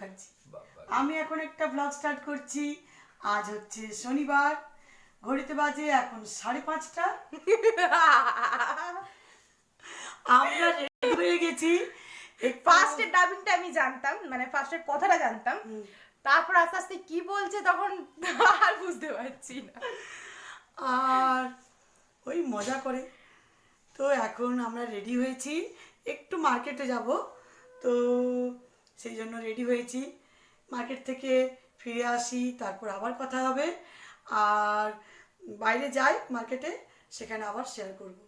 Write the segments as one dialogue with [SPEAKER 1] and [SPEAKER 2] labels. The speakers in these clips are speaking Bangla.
[SPEAKER 1] মুখার্জি। আমি এখন একটা ব্লগ স্টার্ট করছি। আজ হচ্ছে শনিবার, ঘড়িতে বাজে এখন 5:30। আমরা রেডি হয়ে গেছি।
[SPEAKER 2] ফার্স্টের ডাবিংটা আমি জানতাম, মানে ফার্স্টের কথাটা জানতাম, তারপর আস্তে আস্তে কি বলছে তখন আর বুঝতে পারছি না।
[SPEAKER 1] আর ওই মজা করে তো এখন আমরা রেডি হয়েছি, একটু মার্কেটে যাব, তো সেই জন্য রেডি হয়েছি। মার্কেট থেকে ফিরে আসি, তারপর আবার কথা হবে। আর বাইরে যাই মার্কেটে, সেখানে আবার শেয়ার করব।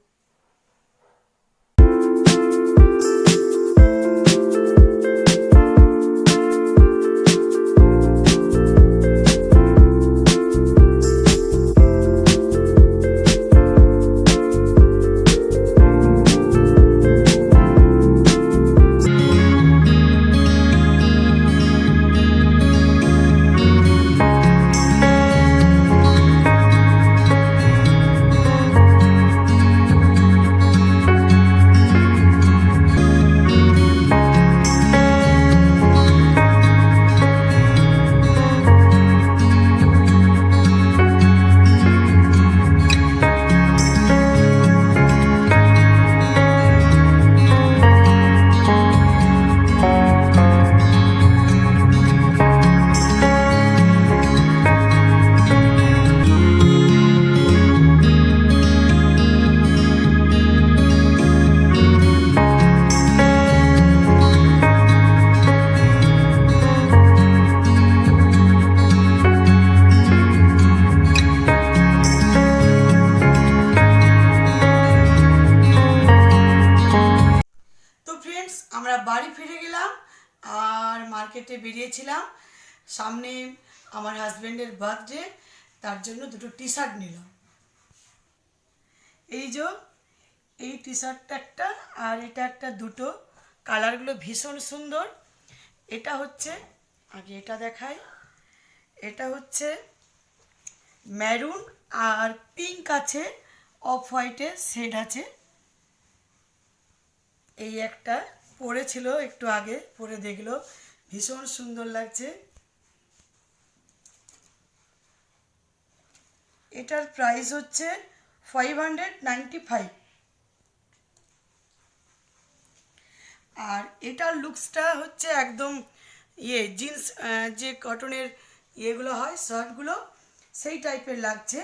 [SPEAKER 1] আমরা বাড়ি ফিরে গেলাম আর মার্কেটে বেরিয়েছিলাম। সামনে আমার হাজব্যান্ডের বার্থডে, তার জন্য দুটো টি শার্ট নিলাম। এই যে এই টি শার্টটা একটা আর এটা একটা, দুটো কালারগুলো ভীষণ সুন্দর। এটা হচ্ছে, আগে এটা দেখাই, এটা হচ্ছে ম্যারুন আর পিঙ্ক আছে, অফ হোয়াইটের শেড আছে। এই একটা পরেছিল, একটু আগে পরে দেখলো, ভীষণ সুন্দর লাগছে। এটার প্রাইস হচ্ছে 595। আর এটার লুকসটা হচ্ছে একদম জিন্স, যে কটনের ইয়েগুলো হয় শার্টগুলো, সেই টাইপের লাগছে।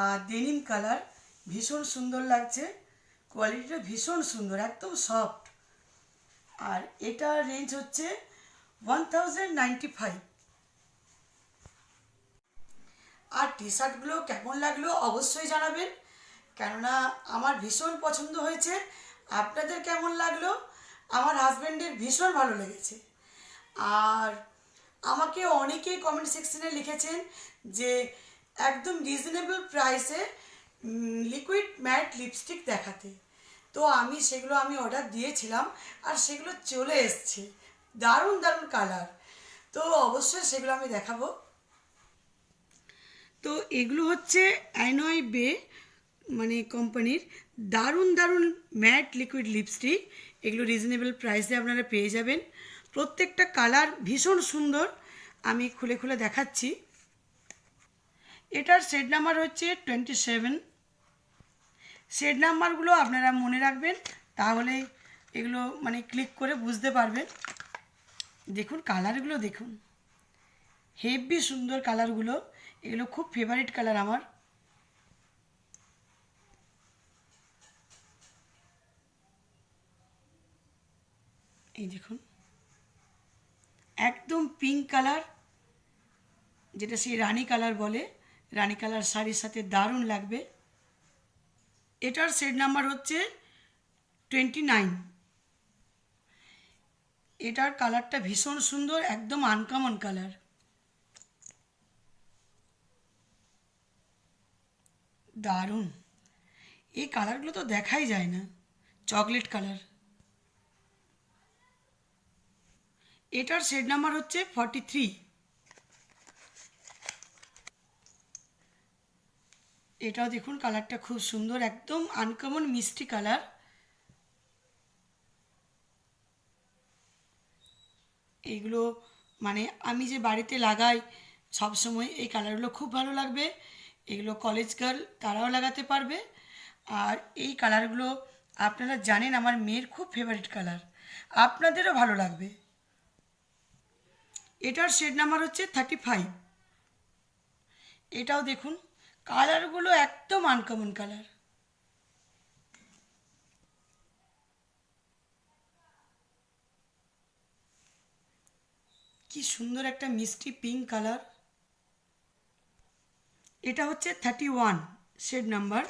[SPEAKER 1] আর ডেনিম কালার, ভীষণ সুন্দর লাগছে, কোয়ালিটিটা ভীষণ সুন্দর, একদম সফট। আর এটার রেঞ্জ হচ্ছে 1095। আর টি শার্টগুলো কেমন লাগলো অবশ্যই জানাবেন, কেননা আমার ভীষণ পছন্দ হয়েছে। আপনাদের কেমন লাগলো? আমার হাজব্যান্ডের ভীষণ ভালো লেগেছে। আর আমাকে অনেকেই কমেন্ট সেকশনে লিখেছেন যে একদম রিজনেবল প্রাইসে লিকুইড ম্যাট লিপস্টিক দেখাতে। তো আমি সেগুলো অর্ডার দিয়েছিলাম আর সেগুলো চলে এসছে, দারুণ দারুণ কালার। তো অবশ্যই সেগুলো আমি দেখাবো। তো এগুলো হচ্ছে অ্যানয় বে মানে কোম্পানির দারুণ দারুণ ম্যাট লিকুইড লিপস্টিক। এগুলো রিজনেবল প্রাইসে আপনারা পেয়ে যাবেন। প্রত্যেকটা কালার ভীষণ সুন্দর, আমি খুলে খুলে দেখাচ্ছি। এটার শেড নাম্বার হচ্ছে 27। শেড নাম্বারগুলো আপনারা মনে রাখবেন, তাহলে এগুলো মানে ক্লিক করে বুঝতে পারবেন। দেখুন কালারগুলো, দেখুন হেভি সুন্দর কালারগুলো, এগুলো খুব ফেভারিট কালার আমার। এই দেখুন একদম পিঙ্ক কালার, যেটা সেই রানী কালার বলে, রানী কালার শাড়ির সাথে দারুণ লাগবে। এটার শেড নাম্বার হচ্ছে 29। এটার কালারটা ভীষণ সুন্দর, একদম আনকমন কালার, দারুণ। এই কালারগুলো তো দেখাই যায় না, চকলেট কালার। এটার শেড নাম্বার হচ্ছে 43। এটাও দেখুন কালারটা খুব সুন্দর, একদম আনকমন মিষ্টি কালার। এগুলো মানে আমি যে বাড়িতে লাগাই সবসময় এই কালারগুলো খুব ভালো লাগবে। এগুলো কলেজ গার্ল তারাও লাগাতে পারবে। আর এই কালারগুলো আপনারা জানেন আমার মেয়ের খুব ফেভারিট কালার, আপনাদেরও ভালো লাগবে। এটার শেড নাম্বার হচ্ছে 35। এটাও দেখুন কালারগুলো একদম আনকমন কালার। কি সুন্দর একটা মিষ্টি পিঙ্ক কালার। এটা হচ্ছে 31 শেড নাম্বার।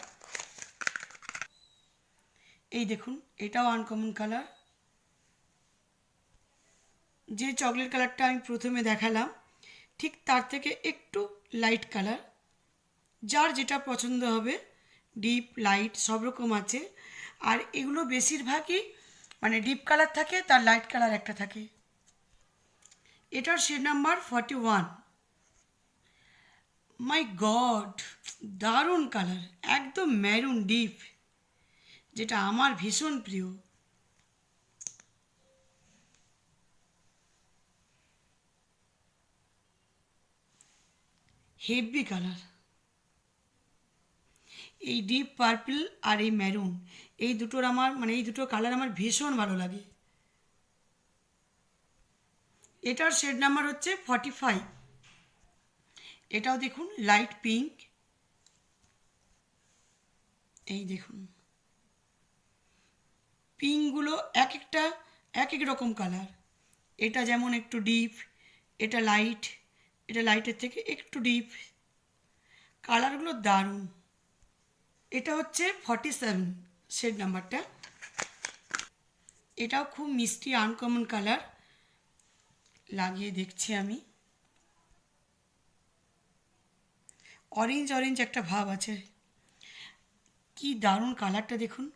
[SPEAKER 1] এই দেখুন এটাও আনকমন কালার। যে চকলেট কালারটা আমি প্রথমে দেখালাম ঠিক তার থেকে একটু লাইট কালার, যার যেটা পছন্দ হবে, ডিপ লাইট সব রকম আছে। আর এগুলো বেশিরভাগই মানে ডিপ কালার থাকে, তার লাইট কালার একটা থাকে। এটার শেড নাম্বার 41। মাই গড, দারুণ কালার, একদম ম্যারুন ডিপ, যেটা আমার ভীষণ প্রিয়। Heavy colour. এই ডিপ পার্পল আর এই ম্যারুন, এই দুটোর আমার মানে এই দুটো কালার আমার ভীষণ ভালো লাগে। এটার শেড নাম্বার হচ্ছে 45। এটাও দেখুন লাইট পিঙ্ক। এই দেখুন পিঙ্কগুলো এক একটা এক এক রকম কালার। এটা যেমন একটু ডিপ, এটা লাইট, এটা লাইটের থেকে একটু ডিপ, কালারগুলো দারুণ। এটা হচ্ছে 47 শেড নাম্বারটা। এটাও খুব মিষ্টি আনকমন কালার। লাগিয়ে দেখছি আমি, অরেঞ্জ অরেঞ্জ একটা ভাব আছে। কি দারুণ কালারটা দেখুন,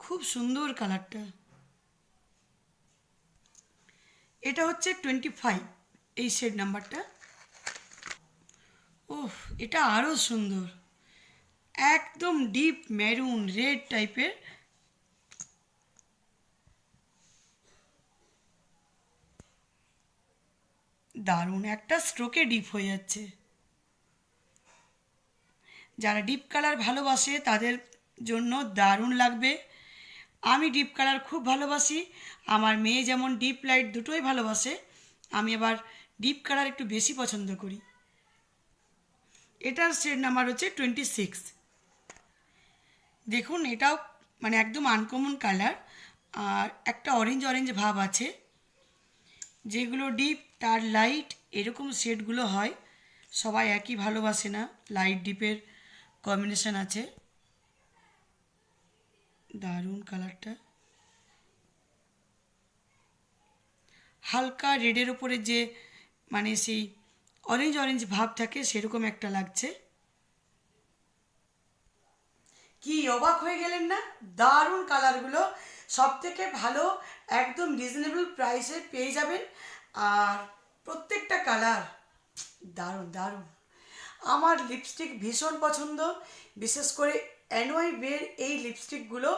[SPEAKER 1] খুব সুন্দর কালারটা। এটা হচ্ছে 25 এই শেড নাম্বারটা। ওহ, এটা আরও সুন্দর, একদম ডিপ মেরুন রেড টাইপের। দারুণ, একটা স্ট্রোকে ডিপ হয়ে যাচ্ছে। যারা ডিপ কালার ভালোবাসে তাদের জন্য দারুণ লাগবে। আমি ডিপ কালার খুব ভালোবাসি, আমার মেয়ে যেমন ডিপ লাইট দুটোই ভালোবাসে, আমি আবার ডিপ কালার একটু বেশি পছন্দ করি। এটার শেড নাম্বার হচ্ছে 26। দেখুন এটাও মানে একদম আনকমন কালার, আর একটা অরেঞ্জ অরেঞ্জ ভাব আছে। যেগুলো ডিপ তার লাইট এরকম শেডগুলো হয়, সবাই একই ভালোবাসে না, লাইট ডিপের কম্বিনেশন আছে। দারুণ কালারটা, হালকা রেডের ওপরে যে মানে সেই অরেঞ্জ অরেঞ্জ ভাব থাকে সেরকম একটা লাগছে। কি অবাক হয়ে গেলেন না? দারুণ কালারগুলো, সব থেকে ভালো একদম রিজনেবল প্রাইসে পেয়ে যাবেন। আর প্রত্যেকটা কালার দারুণ দারুণ। আমার লিপস্টিক ভীষণ পছন্দ, বিশেষ করে অ্যানওয়াই বের এই লিপস্টিকগুলো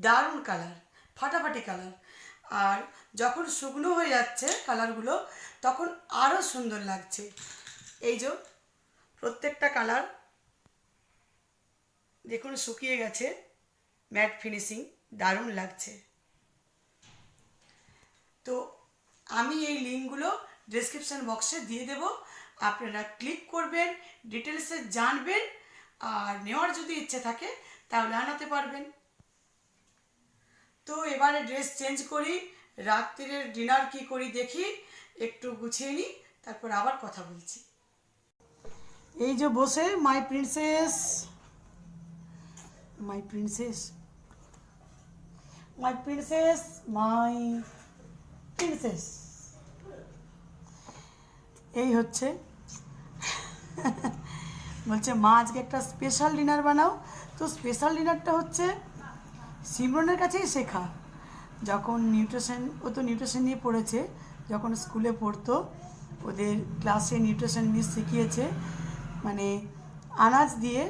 [SPEAKER 1] দারুণ কালার, ফাটাফাটি কালার। আর যখন শুকনো হয়ে যাচ্ছে কালারগুলো তখন আরও সুন্দর লাগছে। এই যে প্রত্যেকটা কালার দেখুন শুকিয়ে গেছে, ম্যাট ফিনিশিং, দারুণ লাগছে। তো আমি এই লিঙ্কগুলো ডেসক্রিপশন বক্সে দিয়ে দেব, আপনারা ক্লিক করবেন, ডিটেলসে জানবেন, আর নেওয়ার যদি ইচ্ছে থাকে তাহলে আনাতে পারবেন। তো এবারে ড্রেস চেঞ্জ করি, রাত্রিরের ডিনার কি করি দেখি, একটু গুছিয়ে নিই, তারপর আবার কথা বলছি। এই যে বসে my princess, my princess, my princess, my princess, এই হচ্ছে বলছে মা আজকে একটা স্পেশাল ডিনার বানাও। তো স্পেশাল ডিনারটা হচ্ছে সিমরনের কাছেই শেখা। যখন নিউট্রিশন, ও তো নিউট্রিশন নিয়ে পড়েছে, যখন স্কুলে পড়তো ওদের ক্লাসে নিউট্রিশন মিস শিখিয়েছে, মানে আনাজ দিয়ে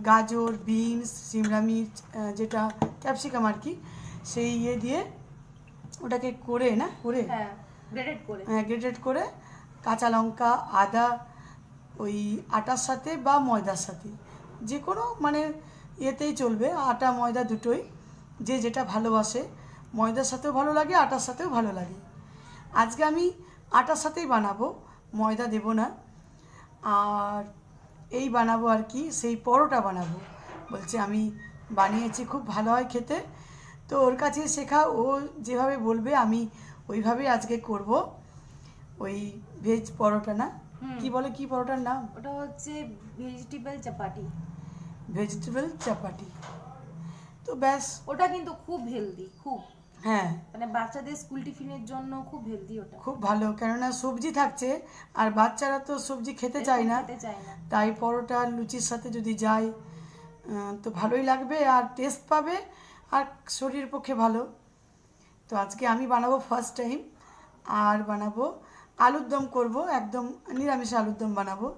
[SPEAKER 1] গাজর, বিনস, সিমলা মির্চ, যেটা ক্যাপসিকাম আর কি, সেই ইয়ে দিয়ে ওটাকে করে না করে
[SPEAKER 2] গ্রেডেড করে।
[SPEAKER 1] গ্রেটেড করে কাঁচা লঙ্কা, আদা, ওই আটার সাথে বা ময়দার সাথে, যে কোনো মানে এতেই চলবে, আটা ময়দা দুটোই, যে যেটা ভালোবাসে। ময়দার সাথেও ভালো লাগে, আটার সাথেও ভালো লাগে। আজকে আমি আটার সাথেই বানাবো, ময়দা দেব না। আর এই বানাবো আর কি, সেই পরোটা বানাবো। বলছে আমি বানিয়েছি, খুব ভালো হয় খেতে। তো ওর কাছে শেখা, ও যেভাবে বলবে আমি ওইভাবেই আজকে করব। ওই ভেজ পরোটা না, কি বলে, কি পরোটার নাম?
[SPEAKER 2] ওটা হচ্ছে ভেজিটেবল চাপাটি।
[SPEAKER 1] ভেজিটেবল চাপাটি। তো ব্যাস।
[SPEAKER 2] ওটা কিন্তু খুব হেলদি, খুব,
[SPEAKER 1] হ্যাঁ,
[SPEAKER 2] মানে বাচ্চাদের স্কুল টিফিনের জন্য খুব হেলদি ওটা।
[SPEAKER 1] খুব ভালো, কেননা সবজি থাকছে, আর বাচ্চারা তো সবজি খেতে চায় না।
[SPEAKER 2] খেতে চায় না।
[SPEAKER 1] তাই পরোটা লুচির সাথে যদি যায় তো ভালোই লাগবে, আর টেস্ট পাবে, আর শরীরের পক্ষে ভালো। তো আজকে আমি বানাবো ফার্স্ট টাইম, আর বানাবো আলুর দম করব, একদম নিরামিষ আলুর দম বানাবো।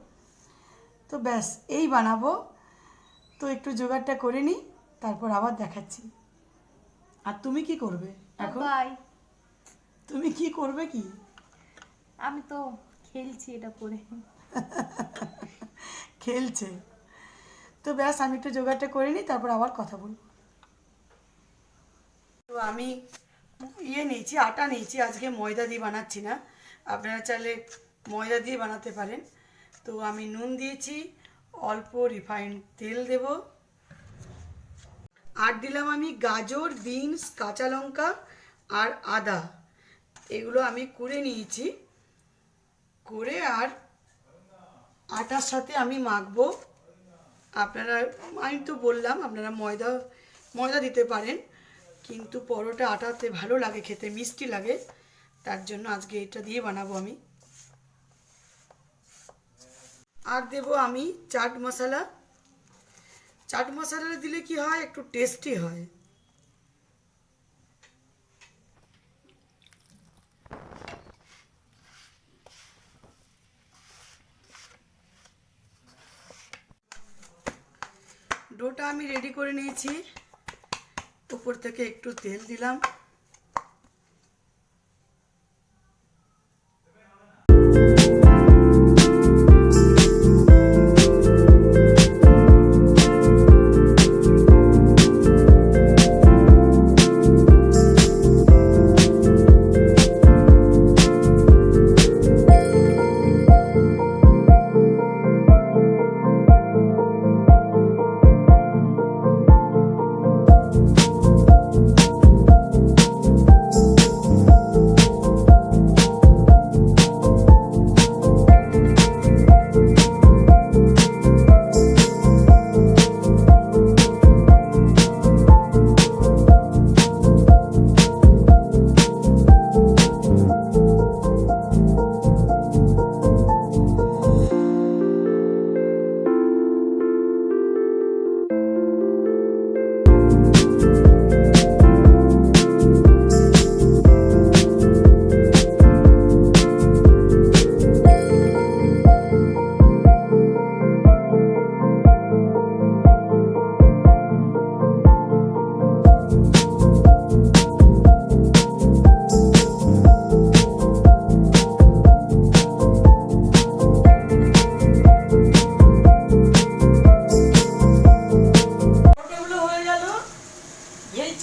[SPEAKER 1] তো ব্যাস এই বানাবো। তো একটু জোগাড়টা করে নিই, তারপর আবার দেখাচ্ছি। আর তুমি কি করবে এখন?
[SPEAKER 2] বাই।
[SPEAKER 1] তুমি কি করবে কি?
[SPEAKER 2] আমি তো খেলছি এটা করে।
[SPEAKER 1] খেলছে। তো ব্যাস আমি একটু জোগাড়টা করে নিই, তারপর আবার কথা বলবো। তো আমি নিয়েছি, আটা নিয়েছি। আজকে ময়দা দিয়ে বানাচ্ছি না, আপনারা চাইলে ময়দা দিয়ে বানাতে পারেন। তো আমি নুন দিয়েছি, অল্প রিফাইন্ড তেল দেব, আর দিলাম আমি গাজর, বিনস, কাঁচা লঙ্কা আর আদা। এগুলো আমি কুড়ে নিয়েছি, করে আর আটার সাথে আমি মাখবো। আপনারা, আমি তো বললাম আপনারা ময়দা দিতে পারেন, কিন্তু পরোটা আটাতে ভালো লাগে খেতে, মিষ্টি লাগে, তার জন্য আজকে এটা দিয়ে বানাবো আমি। আর দেব আমি চাট মশলা। চাট মশলাটা দিলে কি হয়, একটু টেস্টি হয়। ডোটা আমি রেডি করে নিয়েছি, উপর থেকে একটু তেল দিলাম।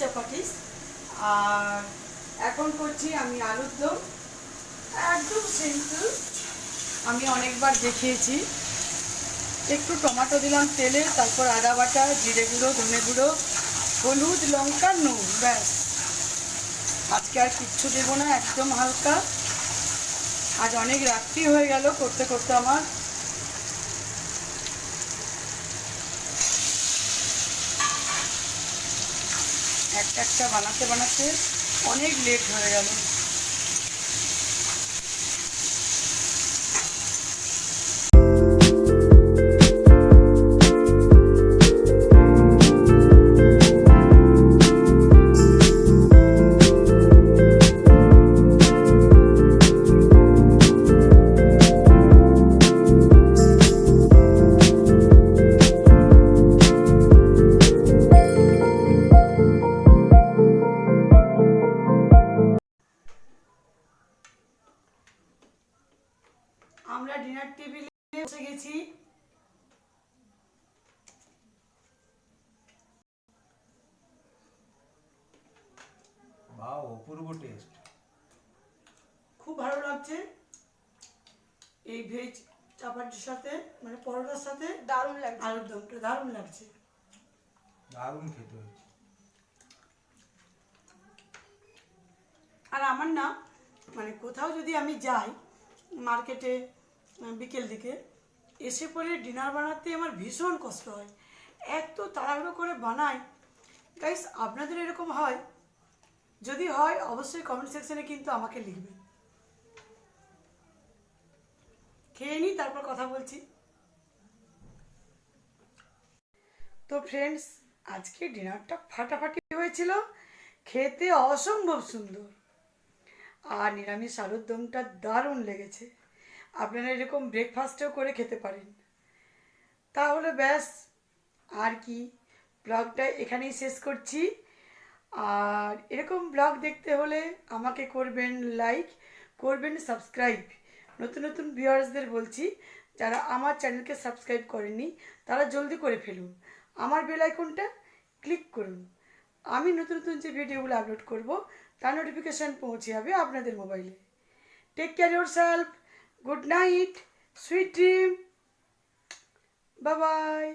[SPEAKER 1] চাপাটিস। আর এখন করছি আমি আলুর দম, একদম সিম্পল, আমি অনেকবার দেখিয়েছি। একটু টমেটো দিলাম তেলে, তারপর আদা বাটা, জিরে গুঁড়ো, ধনে গুঁড়ো, হলুদ, লঙ্কা, নুন, ব্যাস। আজকে আর কিচ্ছু দেবো না, একদম হালকা। আজ অনেক রাত্রি হয়ে গেল করতে করতে আমার। একটা বানাতে বানাতে অনেক লেট হয়ে গেল।
[SPEAKER 3] অপূর্ব টেস্ট।
[SPEAKER 1] খুব ভালো লাগছে এই ভেজ চাপাটির সাথে, মানে পরোটার সাথে
[SPEAKER 2] দারুণ লাগছে।
[SPEAKER 1] আলুর দমটা দারুণ লাগছে।
[SPEAKER 3] দারুণ খেতে হয়েছে।
[SPEAKER 1] আর আমার না মানে কোথাও যদি আমি যাই মার্কেটে বিকেল দিকে, এসে পরে ডিনার বানাতে আমার ভীষণ কষ্ট হয়, এত তাড়াহুড়ো করে বানাই। গাইস, আপনাদের এরকম হয়? যদি হয় অবশ্যই কমেন্ট সেকশনে কিন্তু আমাকে লিখবেন। খেয়ে নিই, তারপর কথা বলছি। তো ফ্রেন্ডস, আজকে ডিনারটা ফাটাফাটি হয়েছিল, খেতে অসম্ভব সুন্দর। আর নিরামিষ আলুর দমটা দারুণ লেগেছে। আপনারা এরকম ব্রেকফাস্টও করে খেতে পারেন। তাহলে ব্যাস, আর কি, ব্লগটা এখানেই শেষ করছি। আর এরকম ব্লগ দেখতে হলে আমাকে করবেন লাইক, করবেন সাবস্ক্রাইব। নতুন নতুন ভিউয়ার্সদের বলছি, যারা আমার চ্যানেলকে সাবস্ক্রাইব করেননি তারা জলদি করে ফেলুন, আমার বেল আইকনটা ক্লিক করুন। আমি নতুন নতুন যে ভিডিওগুলো আপলোড করব তার নোটিফিকেশান পৌঁছে যাবে আপনাদের মোবাইলে। Take care yourself, good night, sweet dream, bye by.